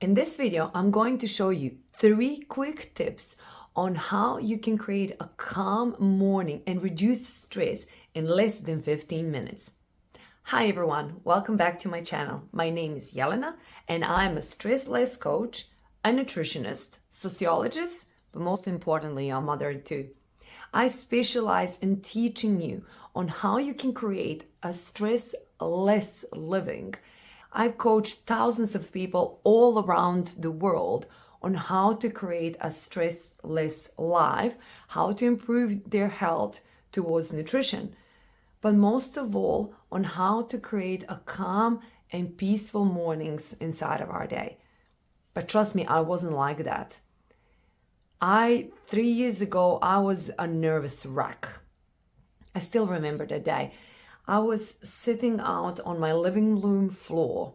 In this video, I'm going to show you 3 quick tips on how you can create a calm morning and reduce stress in less than 15 minutes. Hi everyone, welcome back to my channel. My name is Jelena and I'm a stress-less coach, a nutritionist, sociologist, but most importantly, a mother too. I specialize in teaching you on how you can create a stress-less living. I've coached thousands of people all around the world on how to create a stress-less life, how to improve their health towards nutrition, but most of all on how to create a calm and peaceful mornings inside of our day. But trust me, I wasn't like that. 3 years ago, I was a nervous wreck. I still remember that day. I was sitting out on my living room floor.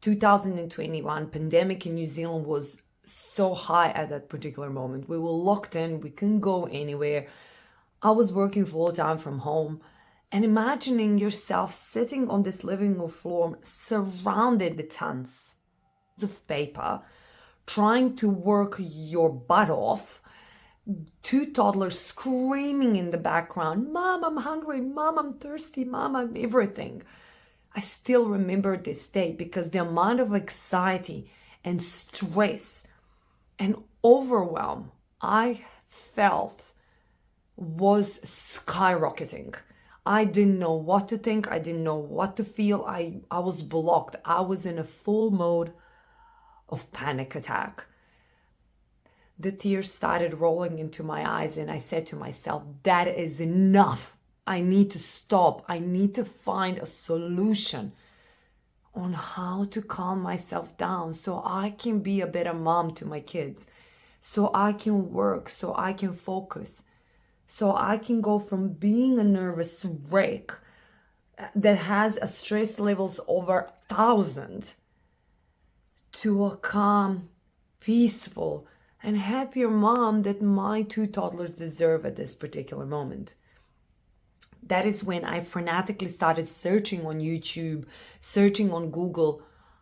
2021 pandemic in New Zealand was so high at that particular moment. We were locked in, we couldn't go anywhere. I was working full time from home, and imagining yourself sitting on this living room floor surrounded with tons of paper, trying to work your butt off, 2 toddlers screaming in the background, "Mom, I'm hungry, Mom, I'm thirsty, Mom, I'm everything." I still remember this day because the amount of anxiety and stress and overwhelm I felt was skyrocketing. I didn't know what to think. I didn't know what to feel. I was blocked. I was in a full mode of panic attack. The tears started rolling into my eyes and I said to myself, that is enough. I need to stop. I need to find a solution on how to calm myself down so I can be a better mom to my kids, so I can work, so I can focus, so I can go from being a nervous wreck that has a stress levels over 1,000 to a calm, peaceful, and happier mom that my 2 toddlers deserve at this particular moment. That is when I frantically started searching on YouTube, searching on Google,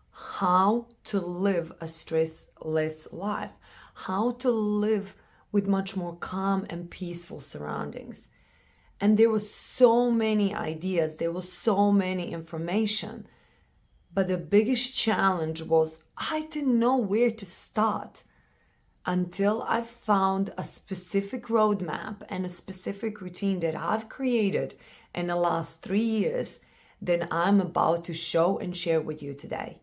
how to live a stress-less life, how to live with much more calm and peaceful surroundings. And there were so many ideas, there was so many information, but the biggest challenge was I didn't know where to start until I found a specific roadmap and a specific routine that I've created in the last 3 years that I'm about to show and share with you today.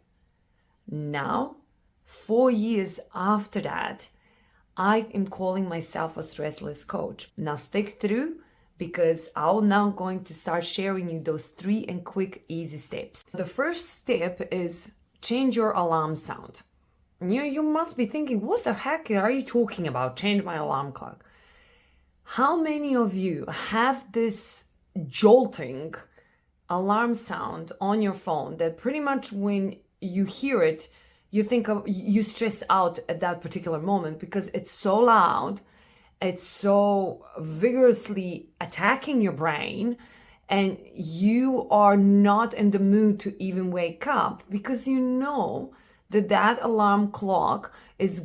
Now, 4 years after that, I am calling myself a stressless coach. Now stick through because I'm now going to start sharing you those 3 and quick, easy steps. The first step is change your alarm sound. You must be thinking, what the heck are you talking about? Change my alarm clock. How many of you have this jolting alarm sound on your phone that pretty much when you hear it, you stress out at that particular moment because it's so loud, it's so vigorously attacking your brain, and you are not in the mood to even wake up because you know that alarm clock is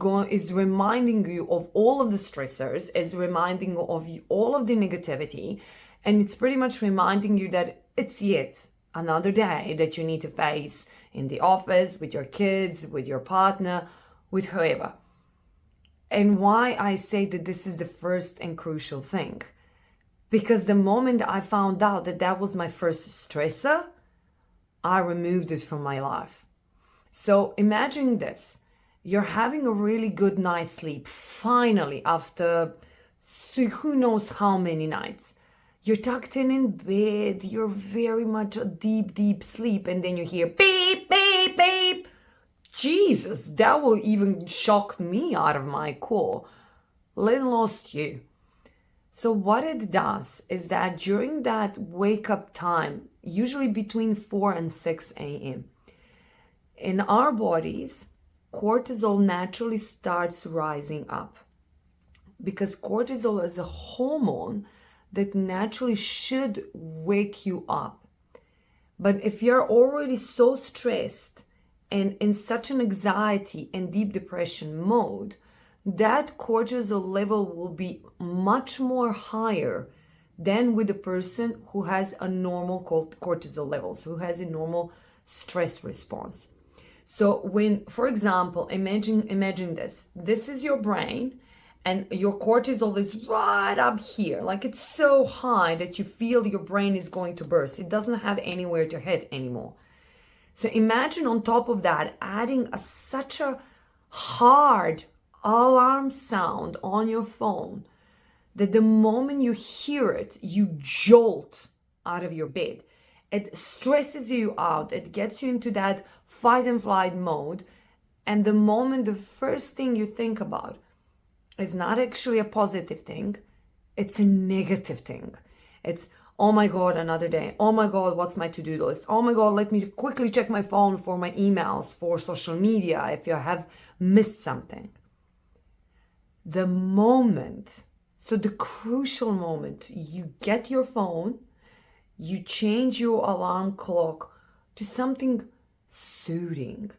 reminding you of all of the stressors, is reminding you of all of the negativity, and it's pretty much reminding you that it's yet another day that you need to face in the office, with your kids, with your partner, with whoever. And why I say that this is the first and crucial thing, because the moment I found out that that was my first stressor, I removed it from my life. So imagine this, you're having a really good night's sleep, finally, after who knows how many nights. You're tucked in bed, you're very much a deep, deep sleep, and then you hear beep, beep, beep. Jesus, that will even shock me out of my core, let alone you. So what it does is that during that wake up time, usually between 4 and 6 a.m., in our bodies, cortisol naturally starts rising up because cortisol is a hormone that naturally should wake you up. But if you're already so stressed and in such an anxiety and deep depression mode, that cortisol level will be much more higher than with a person who has a normal cortisol levels, who has a normal stress response. So when, for example, imagine this. This is your brain and your cortisol is right up here. Like it's so high that you feel your brain is going to burst. It doesn't have anywhere to hit anymore. So imagine on top of that, adding such a hard alarm sound on your phone that the moment you hear it, you jolt out of your bed. It stresses you out. It gets you into that fight and flight mode. And the moment the first thing you think about is not actually a positive thing, it's a negative thing. It's, oh my God, another day. Oh my God, what's my to-do list? Oh my God, let me quickly check my phone for my emails, for social media, if you have missed something. The moment, so the crucial moment, you get your phone, you change your alarm clock to something soothing,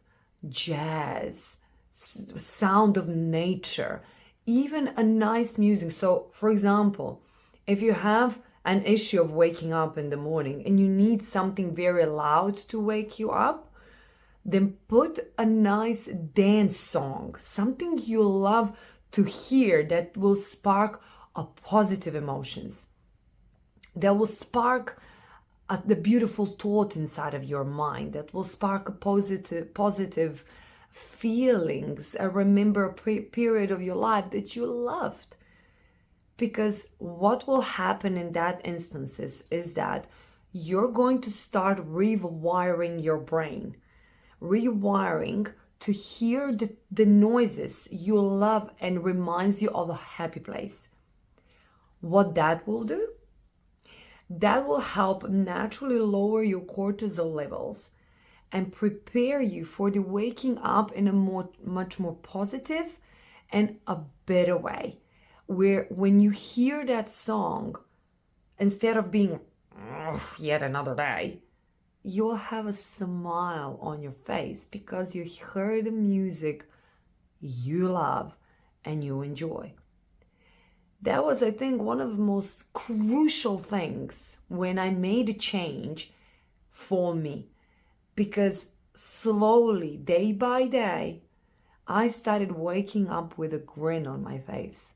jazz, sound of nature, even a nice music. So, for example, if you have an issue of waking up in the morning and you need something very loud to wake you up, then put a nice dance song, something you love to hear that will spark a positive emotions, that will spark the beautiful thought inside of your mind, that will spark a positive feelings. Remember a period of your life that you loved. Because what will happen in that instances is that you're going to start rewiring your brain, rewiring to hear the noises you love and reminds you of a happy place. What that will do? That will help naturally lower your cortisol levels and prepare you for the waking up in a much more positive and a better way. Where when you hear that song, instead of being yet another day, you'll have a smile on your face because you heard the music you love and you enjoy. That was, I think, one of the most crucial things when I made a change for me, because slowly, day by day, I started waking up with a grin on my face.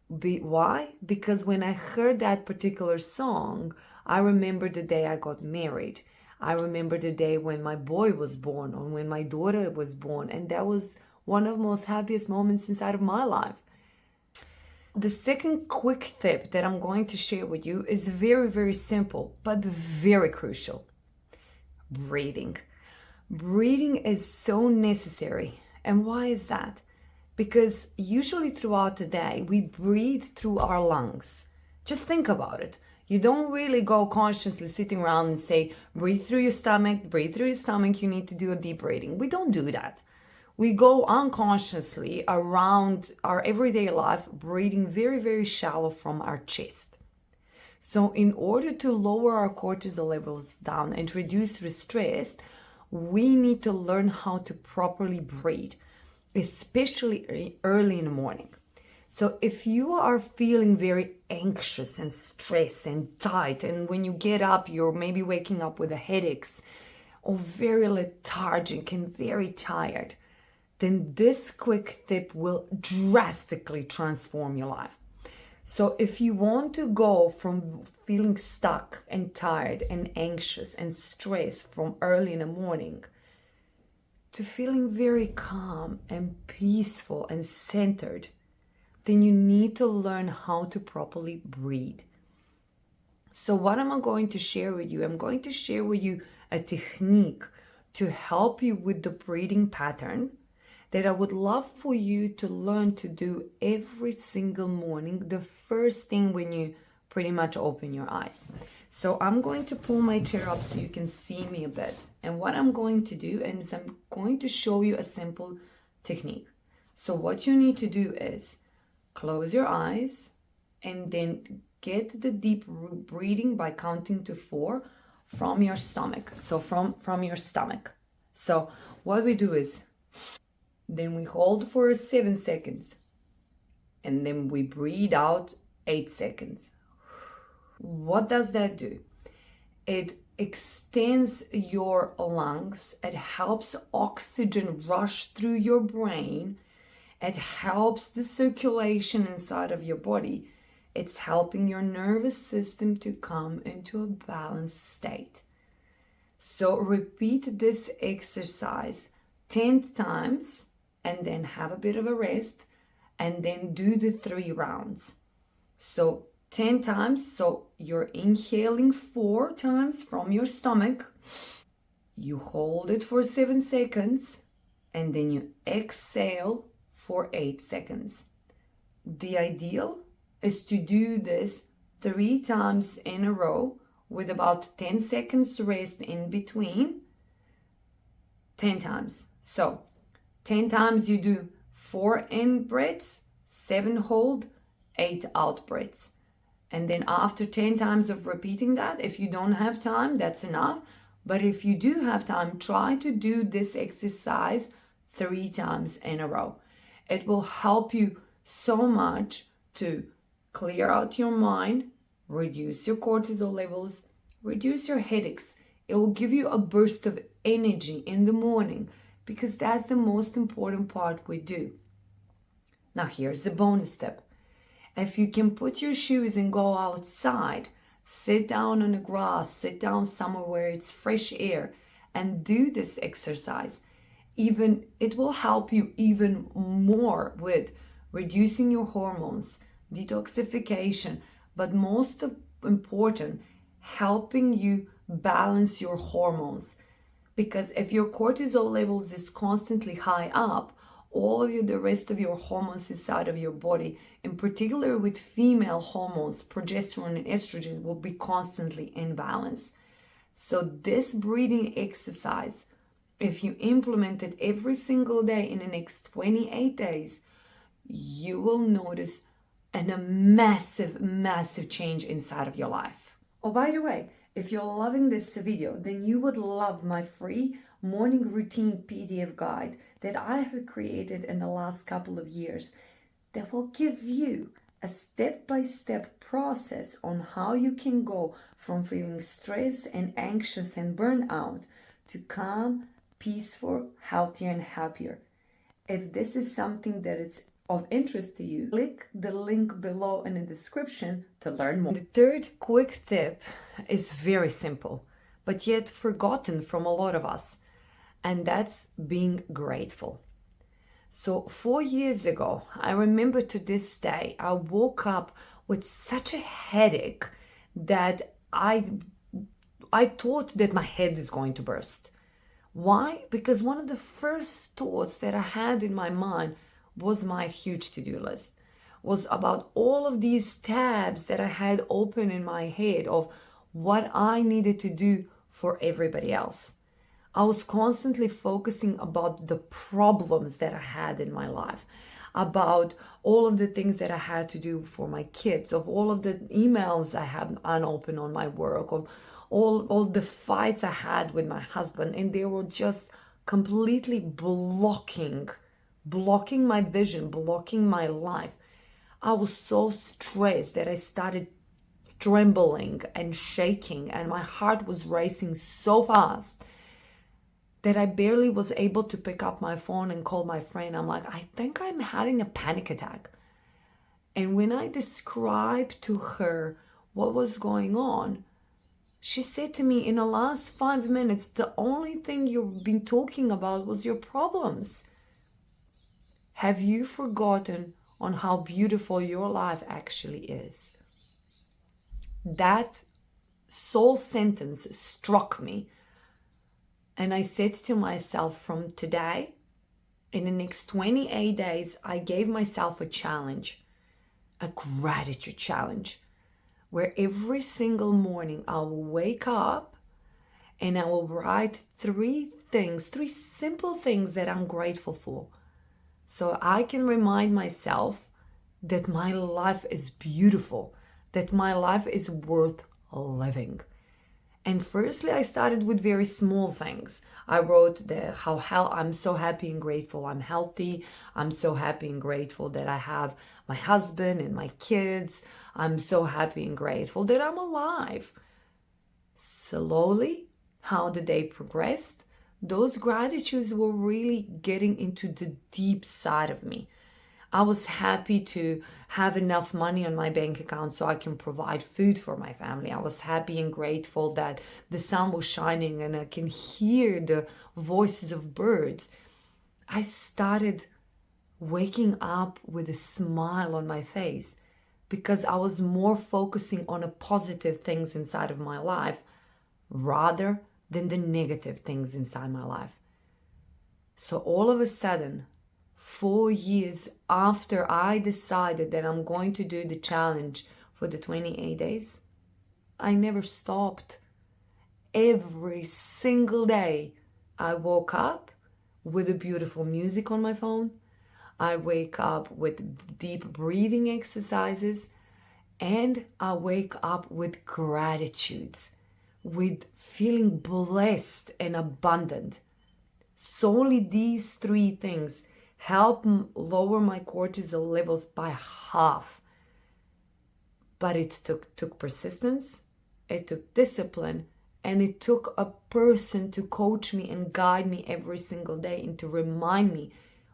Why? Because when I heard that particular song, I remember the day I got married. I remember the day when my boy was born or when my daughter was born, and that was one of the most happiest moments inside of my life. The second quick tip that I'm going to share with you is very, very simple, but very crucial. Breathing. Breathing is so necessary. And why is that? Because usually throughout the day, we breathe through our lungs. Just think about it. You don't really go consciously sitting around and say, breathe through your stomach, breathe through your stomach, you need to do a deep breathing. We don't do that. We go unconsciously around our everyday life, breathing very, very shallow from our chest. So in order to lower our cortisol levels down and reduce the stress, we need to learn how to properly breathe, especially early in the morning. So if you are feeling very anxious and stressed and tight, and when you get up, you're maybe waking up with headaches or very lethargic and very tired, then this quick tip will drastically transform your life. So if you want to go from feeling stuck and tired and anxious and stressed from early in the morning to feeling very calm and peaceful and centered, then you need to learn how to properly breathe. So what am I going to share with you? I'm going to share with you a technique to help you with the breathing pattern that I would love for you to learn to do every single morning, the first thing when you pretty much open your eyes. So I'm going to pull my chair up so you can see me a bit. And what I'm going to do is I'm going to show you a simple technique. So what you need to do is close your eyes and then get the deep breathing by counting to 4 from your stomach. So from your stomach. So what we do is then we hold for 7 seconds and then we breathe out 8 seconds. What does that do? It extends your lungs, it helps oxygen rush through your brain, it helps the circulation inside of your body. It's helping your nervous system to come into a balanced state. So repeat this exercise 10 times and then have a bit of a rest and then do the 3 rounds. So 10 times, so you're inhaling 4 times from your stomach, you hold it for 7 seconds, and then you exhale for 8 seconds. The ideal is to do this 3 times in a row with about 10 seconds rest in between, 10 times. So 10 times you do 4 in breaths, 7 hold, 8 out breaths. And then after 10 times of repeating that, if you don't have time, that's enough. But if you do have time, try to do this exercise 3 times in a row. It will help you so much to clear out your mind, reduce your cortisol levels, reduce your headaches. It will give you a burst of energy in the morning because that's the most important part we do. Now here's the bonus tip. If you can put your shoes and go outside, sit down on the grass, sit down somewhere where it's fresh air and do this exercise, even it will help you even more with reducing your hormones, detoxification, but most important, helping you balance your hormones. Because if your cortisol levels is constantly high up, all of the rest of your hormones inside of your body, in particular with female hormones, progesterone and estrogen, will be constantly in balance. So this breathing exercise, if you implement it every single day in the next 28 days, you will notice a massive change inside of your life. Oh, by the way, if you're loving this video, then you would love my free morning routine PDF guide that I have created in the last couple of years that will give you a step-by-step process on how you can go from feeling stressed and anxious and burnout to calm, peaceful, healthier, and happier. If this is something that is of interest to you, click the link below in the description to learn more. The third quick tip is very simple, but yet forgotten from a lot of us, and that's being grateful. So 4 years ago, I remember to this day, I woke up with such a headache that I thought that my head is going to burst. Why? Because one of the first thoughts that I had in my mind was my huge to-do list, was about all of these tabs that I had open in my head of what I needed to do for everybody else. I was constantly focusing about the problems that I had in my life, about all of the things that I had to do for my kids, of all of the emails I had unopened on my work, of all the fights I had with my husband, and they were just completely blocking my vision, blocking my life. I was so stressed that I started trembling and shaking, and my heart was racing so fast that I barely was able to pick up my phone and call my friend. I'm like, I think I'm having a panic attack. And when I described to her what was going on, she said to me, in the last 5 minutes, the only thing you've been talking about was your problems. Have you forgotten on how beautiful your life actually is? That sole sentence struck me. And I said to myself, from today, in the next 28 days, I gave myself a challenge, a gratitude challenge, where every single morning I will wake up and I will write 3 simple things that I'm grateful for. So I can remind myself that my life is beautiful, that my life is worth living. And firstly, I started with very small things. I wrote how hell I'm so happy and grateful I'm healthy. I'm so happy and grateful that I have my husband and my kids. I'm so happy and grateful that I'm alive. Slowly, how the day progressed, those gratitudes were really getting into the deep side of me. I was happy to have enough money on my bank account so I can provide food for my family. I was happy and grateful that the sun was shining and I can hear the voices of birds. I started waking up with a smile on my face because I was more focusing on the positive things inside of my life rather than the negative things inside my life. So all of a sudden, 4 years after I decided that I'm going to do the challenge for the 28 days, I never stopped. Every single day, I woke up with a beautiful music on my phone. I wake up with deep breathing exercises, and I wake up with gratitudes, with feeling blessed and abundant. Solely these three things help lower my cortisol levels by half. But it took persistence, it took discipline, and it took a person to coach me and guide me every single day and to remind me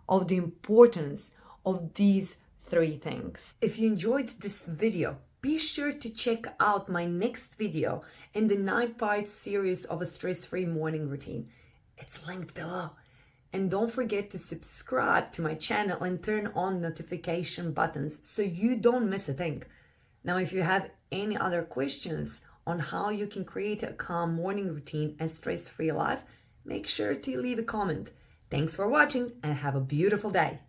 of the importance of these three things. If you enjoyed this video, be sure to check out my next video in the 9-part series of a stress-free morning routine. It's linked below. And don't forget to subscribe to my channel and turn on notification buttons so you don't miss a thing. Now, if you have any other questions on how you can create a calm morning routine and stress-free life, make sure to leave a comment. Thanks for watching and have a beautiful day.